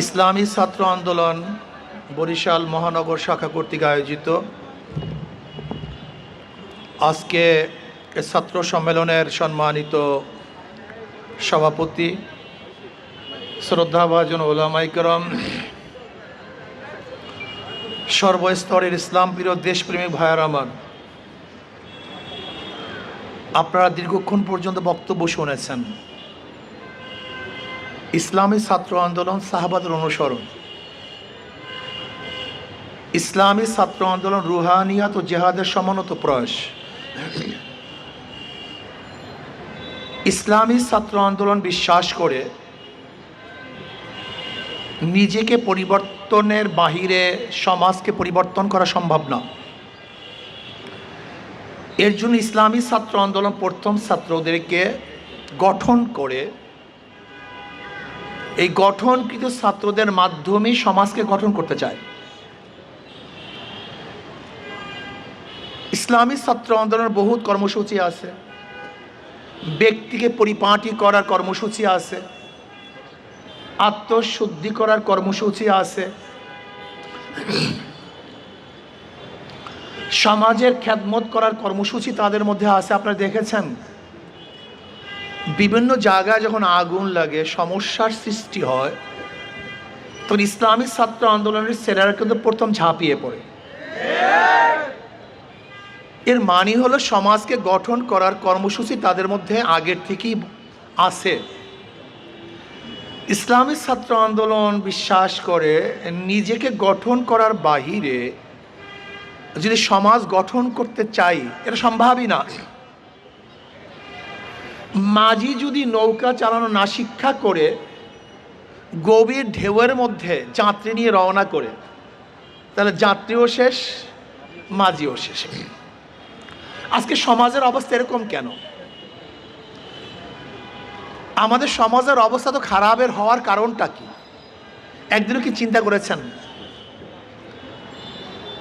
ইসলামী ছাত্র আন্দোলন বরিশাল মহানগর শাখা কর্তৃক আয়োজিত আজকে ছাত্র সম্মেলনের সম্মানিত সভাপতি শ্রদ্ধাভাজন ওলামায়ে কেরাম, সর্বস্তরের ইসলাম প্রিয় দেশপ্রেমিক ভাইয়েরা আমার, আপনারা দীর্ঘক্ষণ পর্যন্ত বক্তব্য শুনেছেন। ইসলামী ছাত্র আন্দোলন সাহাবাদের অনুসরণ, ইসলামী ছাত্র আন্দোলন রুহানিয়াত ও জেহাদের সমন্বিত প্রয়াস। ইসলামী ছাত্র আন্দোলন বিশ্বাস করে নিজেকে পরিবর্তনের বাহিরে সমাজকে পরিবর্তন করা সম্ভব না। এর জন্য ইসলামী ছাত্র আন্দোলন প্রথম ছাত্রদেরকে গঠন করে এই গঠনকৃত ছাত্রদের মাধ্যমে সমাজকে গঠন করতে চায়। ইসলামী ছাত্র আন্দোলনের বহুত কর্মসূচি আছে, ব্যক্তিকে পরিপাটি করার কর্মসূচি আছে, আত্মশুদ্ধি করার কর্মসূচি আছে, সমাজের খেদমত করার কর্মসূচি তাদের মধ্যে আছে। আপনারা দেখেছেন বিভিন্ন জায়গায় যখন আগুন লাগে, সমস্যার সৃষ্টি হয়, তখন ইসলামী ছাত্র আন্দোলনের ছেলেরা কিন্তু প্রথম ঝাঁপিয়ে পড়ে। এর মানে হলো সমাজকে গঠন করার কর্মসূচি তাদের মধ্যে আগের থেকেই আছে। ইসলামী ছাত্র আন্দোলন বিশ্বাস করে নিজেকে গঠন করার বাহিরে যদি সমাজ গঠন করতে চাই, এটা সম্ভবই না। মাঝি যদি নৌকা চালানো না শিক্ষা করে গভীর ঢেউয়ের মধ্যে যাত্রী নিয়ে রওনা করে, তাহলে যাত্রীও শেষ, মাঝিও শেষ। আজকে সমাজের অবস্থা এরকম কেন? আমাদের সমাজের অবস্থা তো খারাপের হওয়ার কারণটা কি? একদিনও কি চিন্তা করেছেন?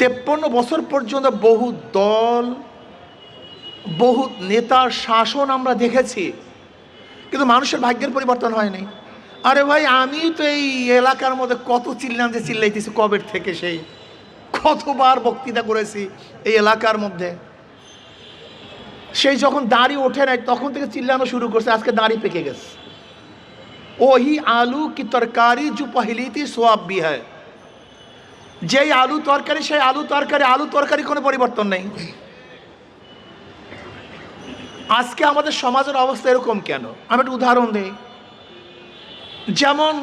53 বছর পর্যন্ত বহু দল, বহু নেতার শাসন আমরা দেখেছি, কিন্তু মানুষের ভাগ্যের পরিবর্তন হয়নি। আরে ভাই, আমি তো এই এলাকার মধ্যে কত চিল্লাইতেছি কবের থেকে, সেই কতবার বক্তৃতা করেছি এই এলাকার মধ্যে। সেই যখন দাড়ি ওঠে নাই তখন থেকে চিল্লানো শুরু করছে, আজকে দাড়ি পেকে গেছে। ওহি আলু কি তরকারি जो पहली थी स्वाब भी है। যেই আলু তরকারি সেই আলু তরকারি কোনো পরিবর্তন নেই। আজকে আমাদের সমাজের অবস্থা এরকম কেন? আমি একটা উদাহরণ দিই। যেমন